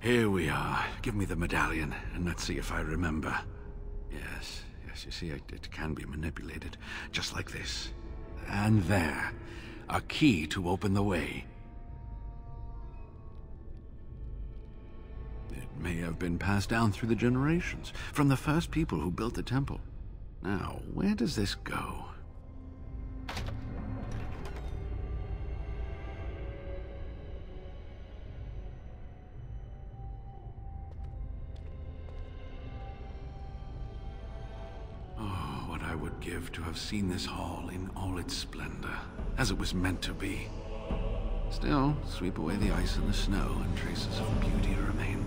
Here we are. Give me the medallion, and let's see if I remember. Yes, you see, it can be manipulated, just like this. And there. A key to open the way. It may have been passed down through the generations, from the first people who built the temple. Now, where does this go? I would give to have seen this hall in all its splendor, as it was meant to be. Still, sweep away the ice and the snow, and traces of beauty remain.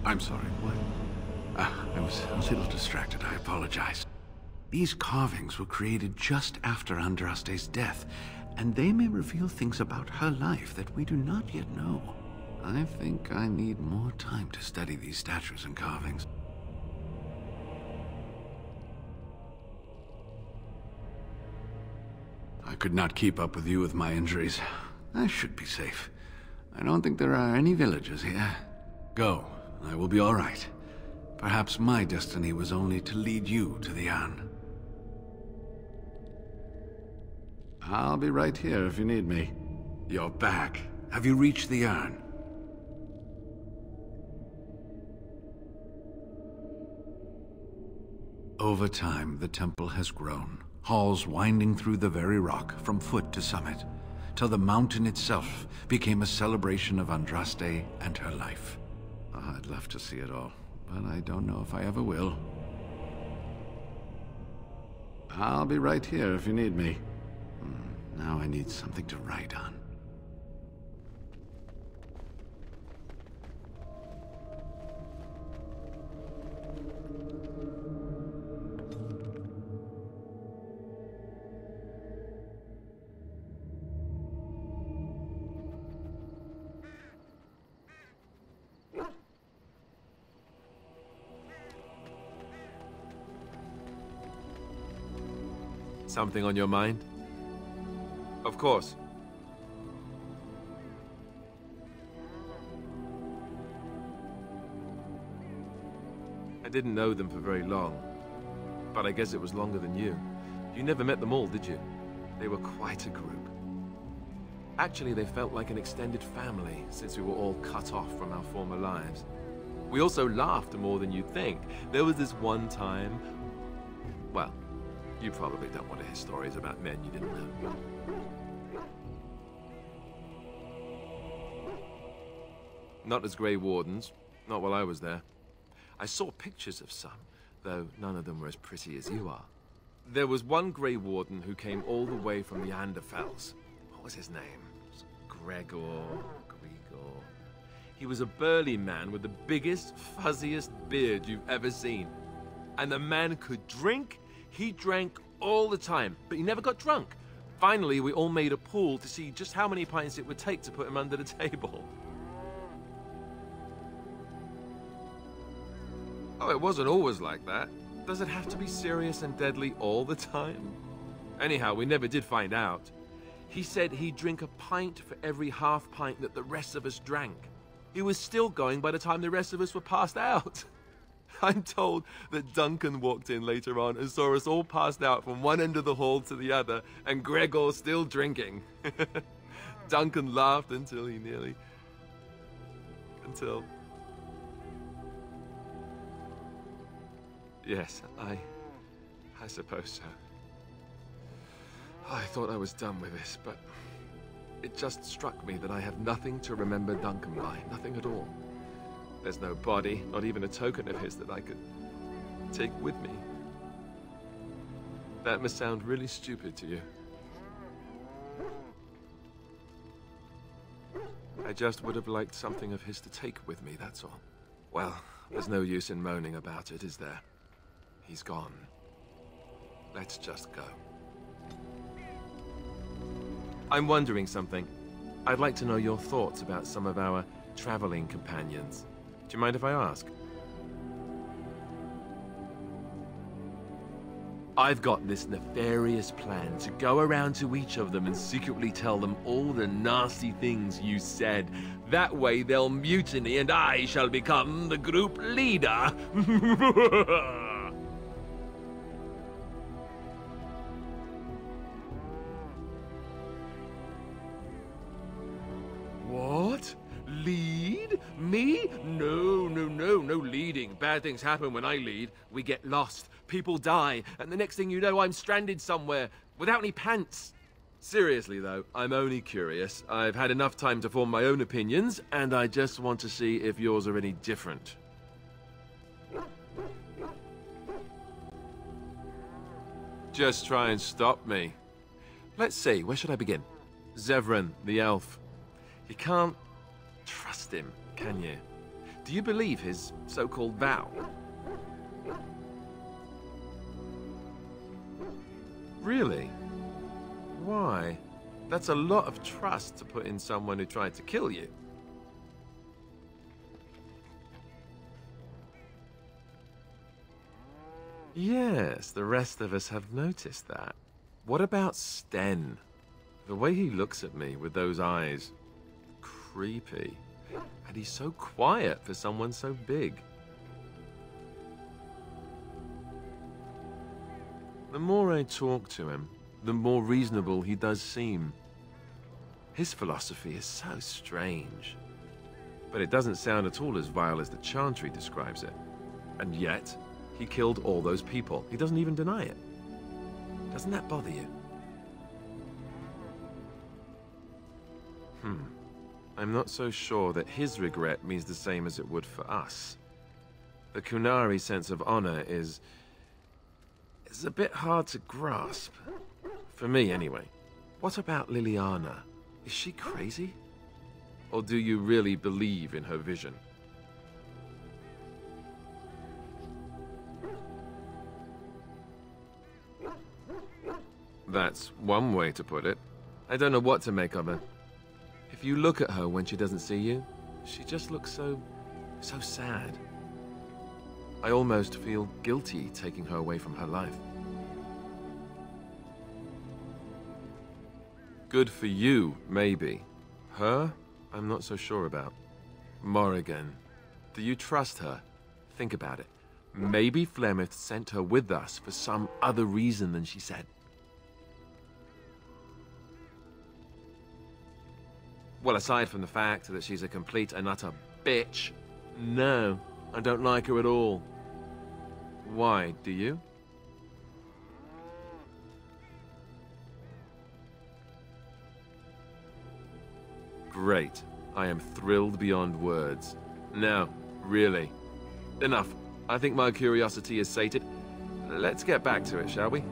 I'm sorry, what? I was a little distracted, I apologize. These carvings were created just after Andraste's death, and they may reveal things about her life that we do not yet know. I think I need more time to study these statues and carvings. I could not keep up with you with my injuries. I should be safe. I don't think there are any villagers here. Go, I will be all right. Perhaps my destiny was only to lead you to the urn. I'll be right here if you need me. You're back. Have you reached the urn? Over time, the temple has grown, halls winding through the very rock from foot to summit, till the mountain itself became a celebration of Andraste and her life. Oh, I'd love to see it all, but I don't know if I ever will. I'll be right here if you need me. Now I need something to write on. Something on your mind? Of course. I didn't know them for very long, but I guess it was longer than you. You never met them all, did you? They were quite a group. Actually, they felt like an extended family, since we were all cut off from our former lives. We also laughed more than you'd think. There was this one time... Well, you probably don't want to hear stories about men you didn't know. Not as Grey Wardens, not while I was there. I saw pictures of some, though none of them were as pretty as you are. There was one Grey Warden who came all the way from the Anderfells. What was his name? Gregor. He was a burly man with the biggest, fuzziest beard you've ever seen. And the man could drink. He drank all the time, but he never got drunk. Finally, we all made a pool to see just how many pints it would take to put him under the table. Oh, it wasn't always like that. Does it have to be serious and deadly all the time? Anyhow, we never did find out. He said he'd drink a pint for every half pint that the rest of us drank. He was still going by the time the rest of us were passed out. I'm told that Duncan walked in later on and saw us all passed out from one end of the hall to the other, and Gregor still drinking. Duncan laughed until he nearly... Yes, I suppose so. I thought I was done with this, but it just struck me that I have nothing to remember Duncan by, nothing at all. There's no body, not even a token of his that I could take with me. That must sound really stupid to you. I just would have liked something of his to take with me, that's all. Well, there's no use in moaning about it, is there? He's gone. Let's just go. I'm wondering something. I'd like to know your thoughts about some of our traveling companions. Do you mind if I ask? I've got this nefarious plan to go around to each of them and secretly tell them all the nasty things you said. That way they'll mutiny and I shall become the group leader. What? Lead? Me? No, no, no, no leading. Bad things happen when I lead. We get lost, people die, and the next thing you know, I'm stranded somewhere without any pants. Seriously though, I'm only curious. I've had enough time to form my own opinions, and I just want to see if yours are any different. Just try and stop me. Let's see, where should I begin? Zevran, the elf. You can't trust him, can you? Do you believe his so-called vow? Really? Why? That's a lot of trust to put in someone who tried to kill you. Yes, the rest of us have noticed that. What about Sten? The way he looks at me with those eyes. Creepy. And he's so quiet for someone so big. The more I talk to him, the more reasonable he does seem. His philosophy is so strange. But it doesn't sound at all as vile as the Chantry describes it. And yet, he killed all those people. He doesn't even deny it. Doesn't that bother you? I'm not so sure that his regret means the same as it would for us. The Kunari sense of honor is a bit hard to grasp. For me, anyway. What about Liliana? Is she crazy? Or do you really believe in her vision? That's one way to put it. I don't know what to make of her. If you look at her when she doesn't see you, she just looks so sad. I almost feel guilty taking her away from her life. Good for you, maybe. Her, I'm not so sure about. Morrigan, do you trust her? Think about it. Maybe Flemeth sent her with us for some other reason than she said. Well, aside from the fact that she's a complete and utter bitch, no, I don't like her at all. Why, do you? Great. I am thrilled beyond words. Now, really. Enough. I think my curiosity is sated. Let's get back to it, shall we?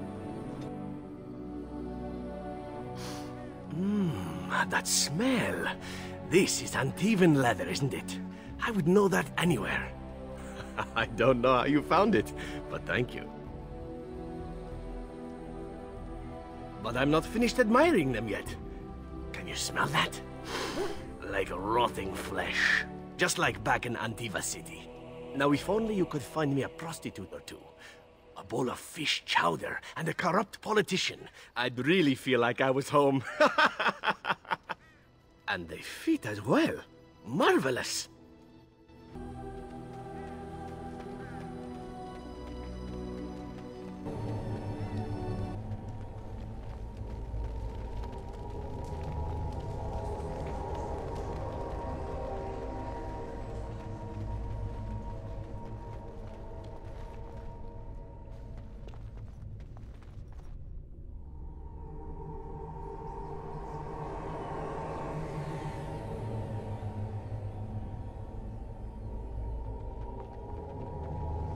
That smell. This is Antivan leather, isn't it? I would know that anywhere. I don't know how you found it, but thank you. But I'm not finished admiring them yet. Can you smell that? Like rotting flesh. Just like back in Antiva City. Now, if only you could find me a prostitute or two. A bowl of fish chowder and a corrupt politician. I'd really feel like I was home. And they fit as well. Marvelous.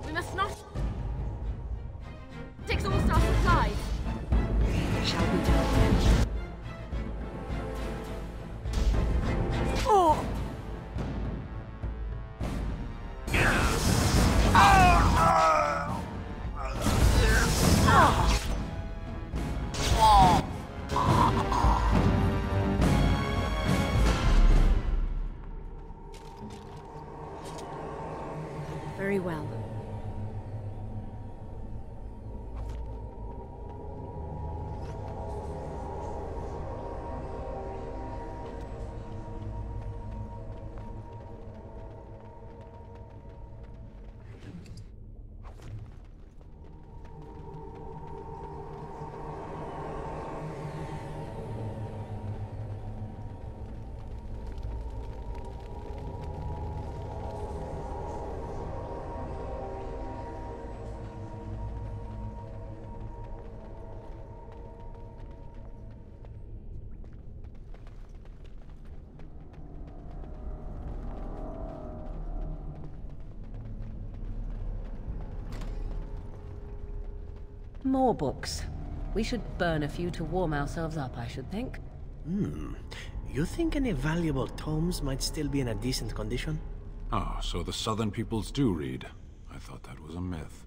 We must not exhaust our supplies. Shall we do it? Oh! Very well. More books. We should burn a few to warm ourselves up, I should think. You think any valuable tomes might still be in a decent condition? Oh, so the southern peoples do read. I thought that was a myth.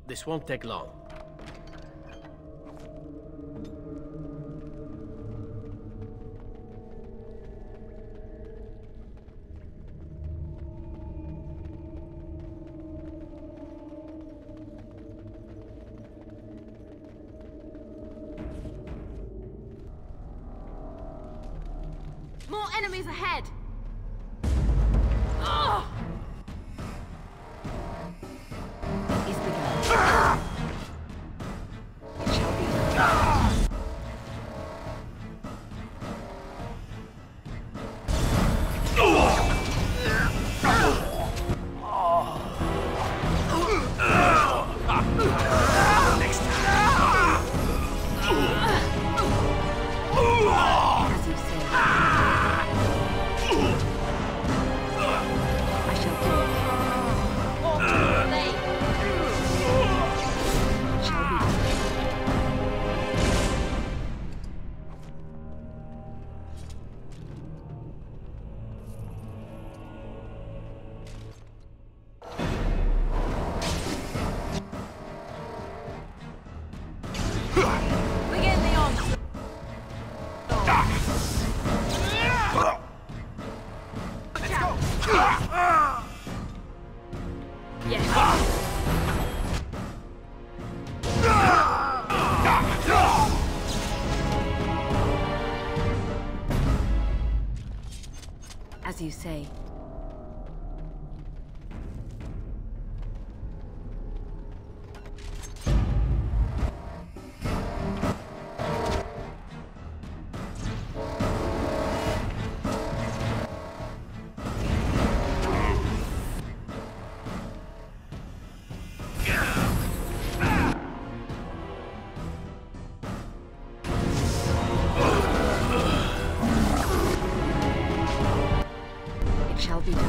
This won't take long. More enemies ahead! He's begun. It shall be done. Next time. As you say. I shall do it. It shall be done. Begin the onslaught. Yes. As you say. It shall be done.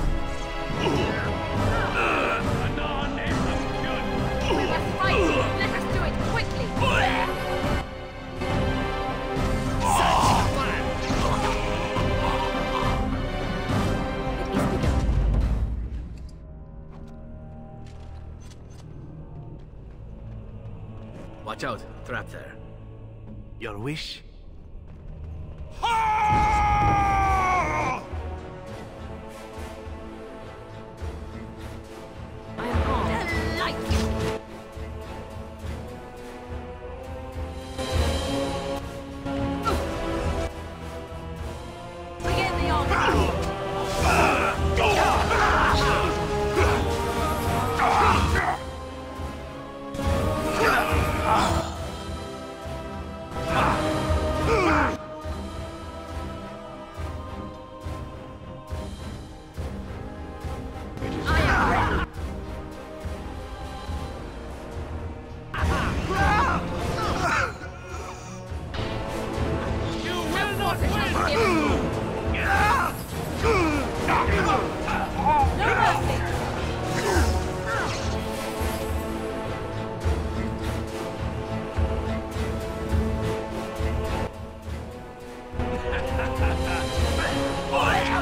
We must fight! Let us do it quickly! It is begun. Watch out, trap there. Your wish? I am armed. Delightful! Begin the onslaught! I am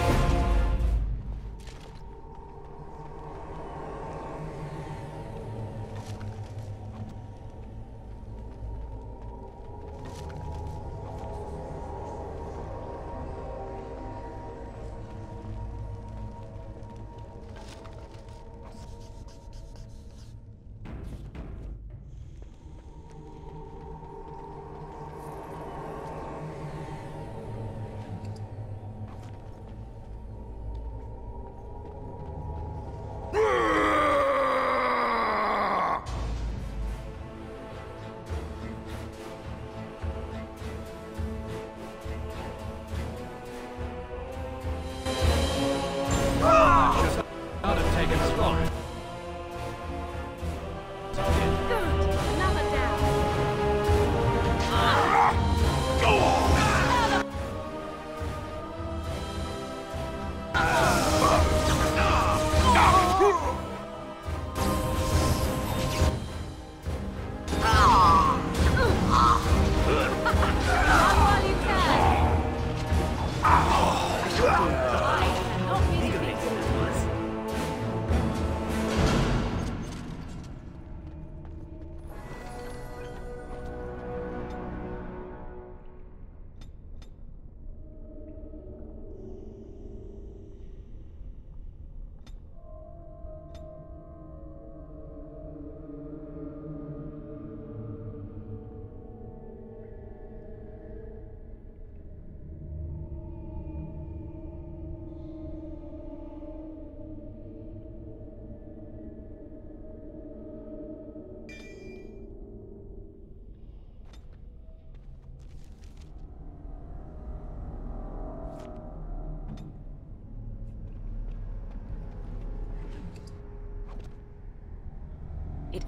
ready!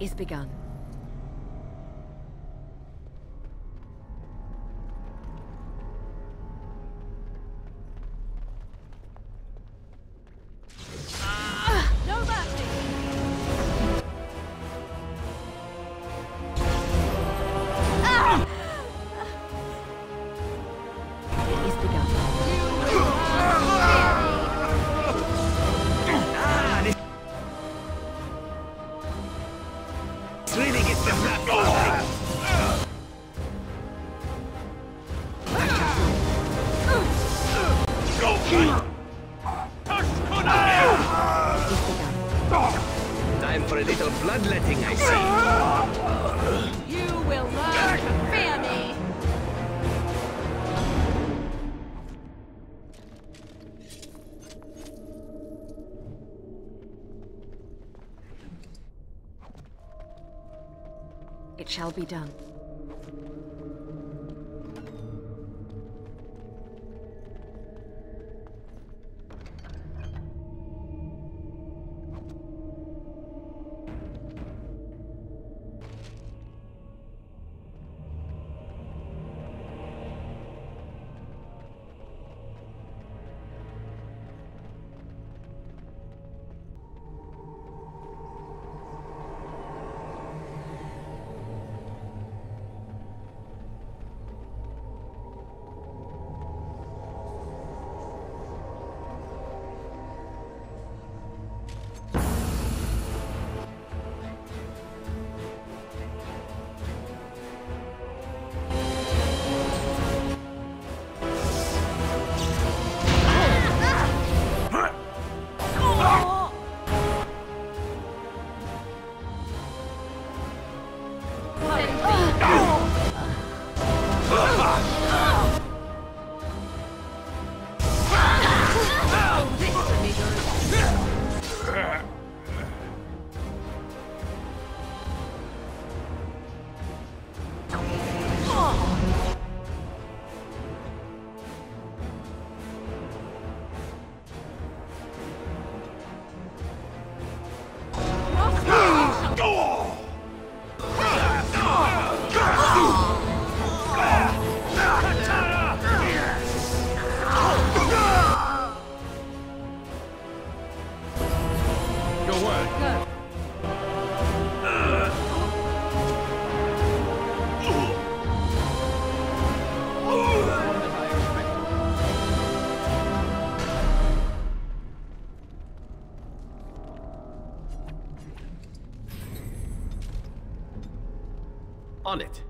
is begun. No mercy! Is begun. This really gets the blood flowing. Time for a little bloodletting, I see. You will learn to fear me! It shall be done. On it.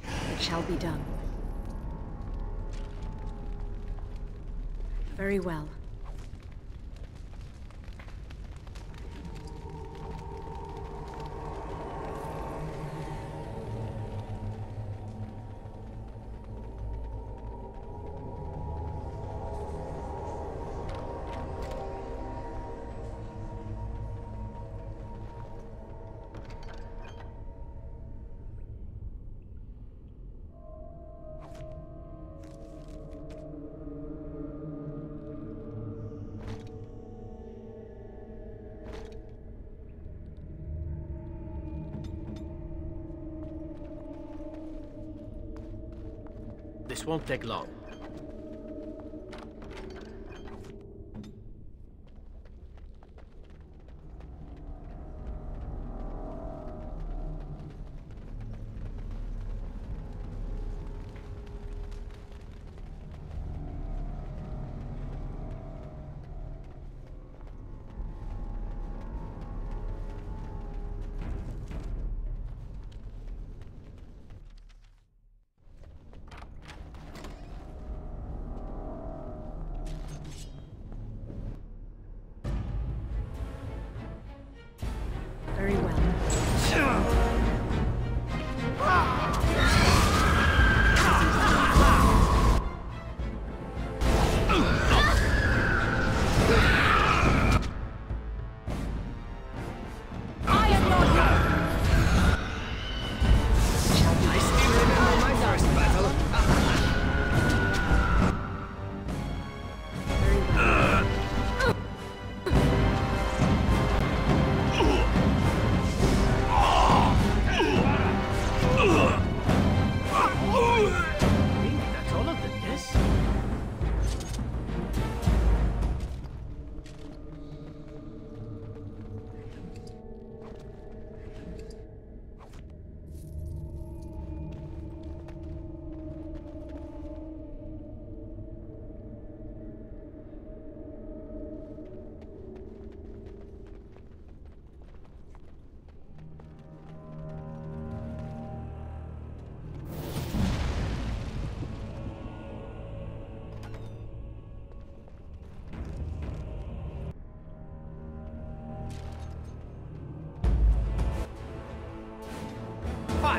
It shall be done. Very well. This won't take long.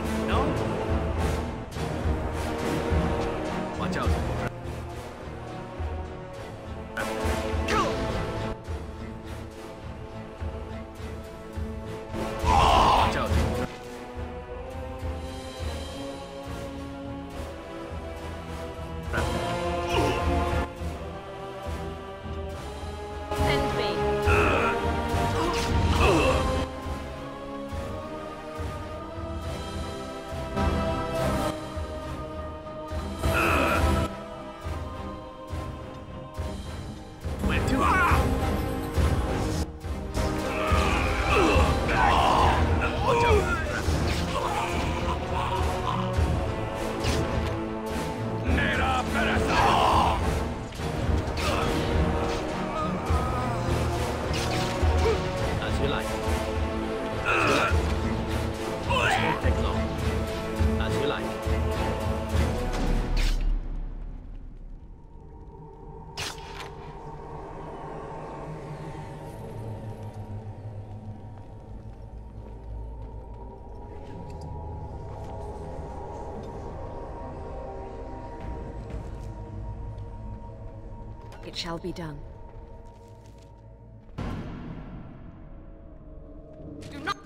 fun, no? Watch out. Watch out. Send me. Where to? Watch out. Mera pereza. As you like. As you like. This won't take long. As you like. It shall be done. Do not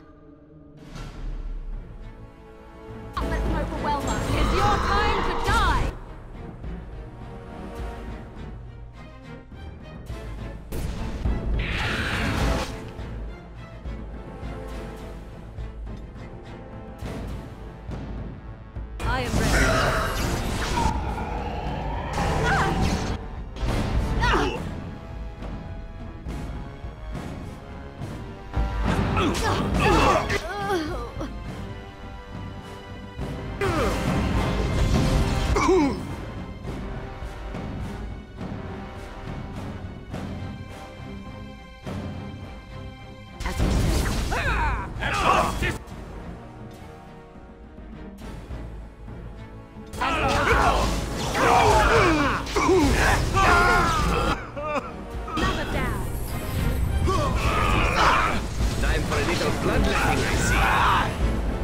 let them overwhelm us. It's your time to die. I am ready. As you say. Another down. Time for a little bloodletting, I see.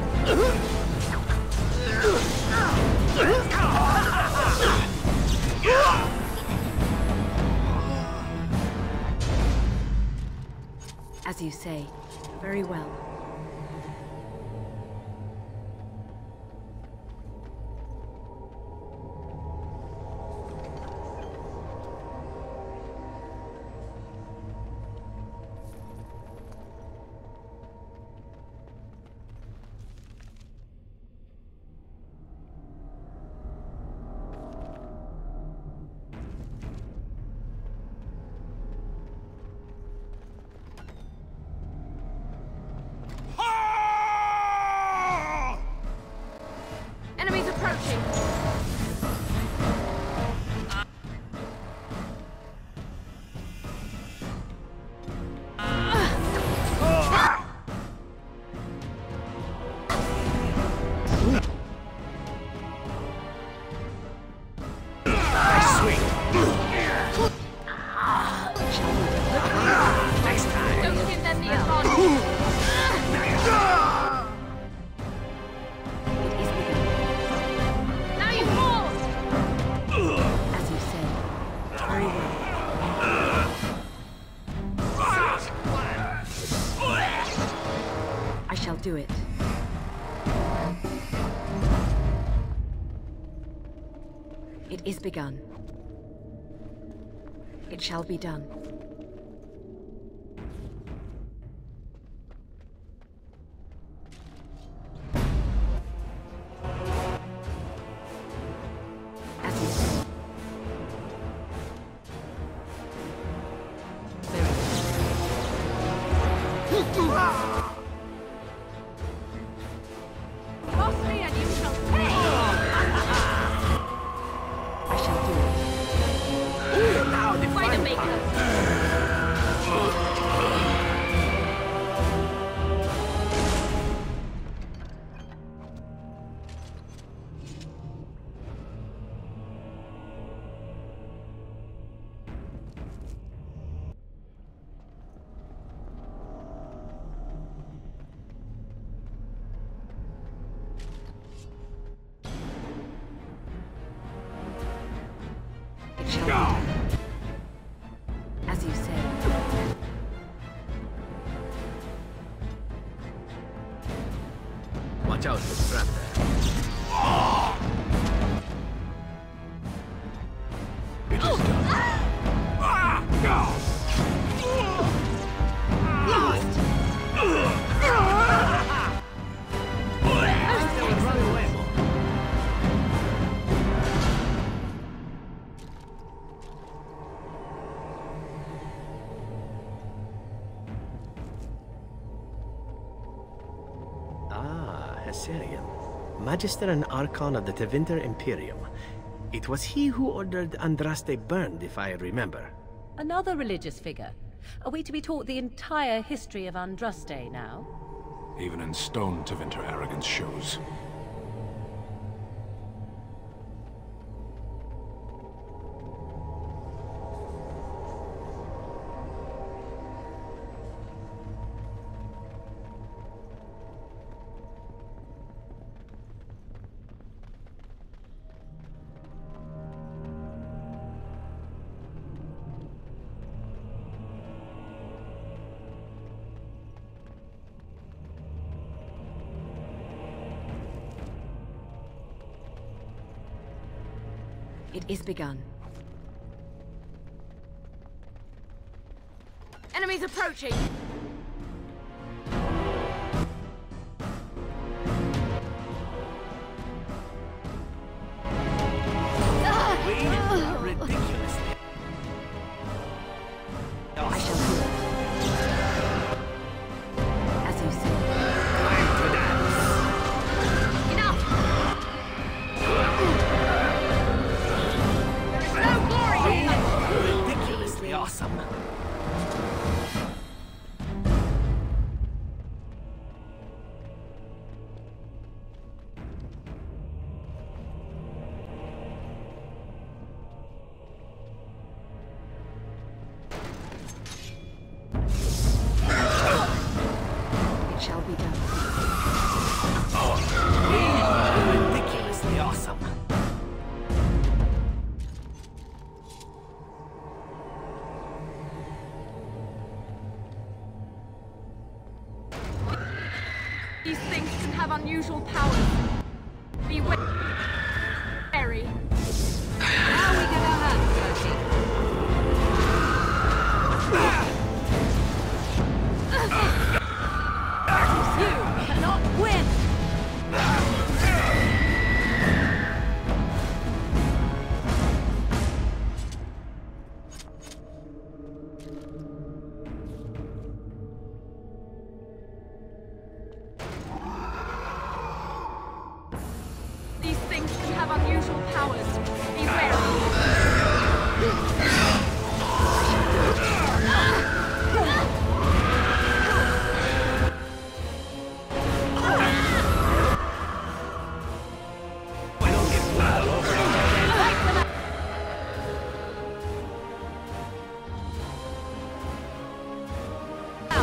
As you say. Very well. Enemies approaching. Nice swing. Next time. Don't give them the advantage. It is begun. Now you fall. As you say. Very well. I shall do it. It is begun. It shall be done. As you say. Very well. Cross me and you shall pay! I shall do it. Now the Find a fun maker. part. Watch out for the trap there. It is done. Hessarian, Magister and Archon of the Tevinter Imperium. It was he who ordered Andraste burned, if I remember. Another religious figure. Are we to be taught the entire history of Andraste now? Even in stone, Tevinter arrogance shows. It is begun. Enemies approaching! Ridiculous. I shall do it. As you say. Time to dance. Enough! There is no glory here! Ridiculously awesome. It shall be done. Ridiculously awesome. These things can have unusual powers. Be wary. How are we gonna hurt Turkey? You cannot win! These things can have unusual powers. Be wary. Why don't get blood all over you?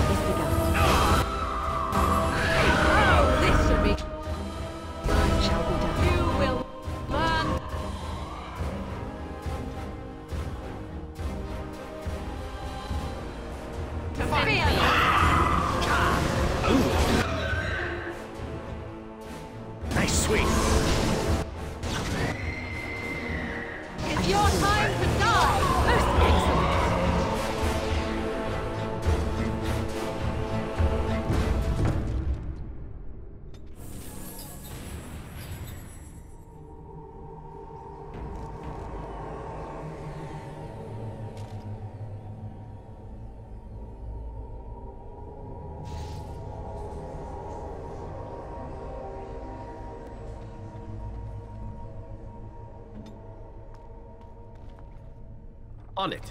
It's begun. This should be. Mine shall be done. You will learn. To fear. Nice swing. It's your time to die. Most excellent. On it.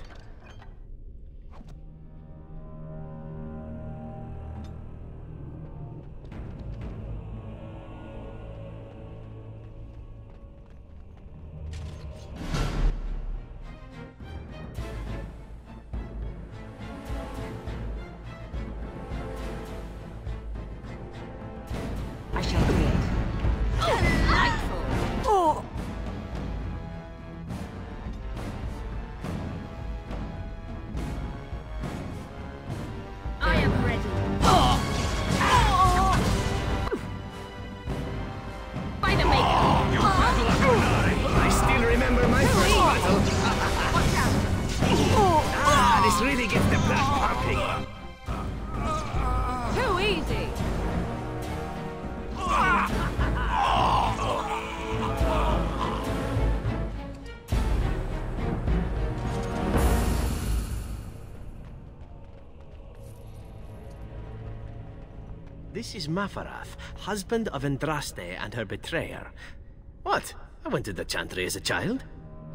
I shall create. Delightful. Oh. This really gets the blood pumping. Too easy! This is Mafarath, husband of Andraste and her betrayer. What? I went to the Chantry as a child.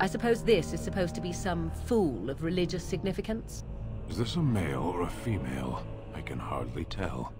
I suppose this is supposed to be some fool of religious significance? Is this a male or a female? I can hardly tell.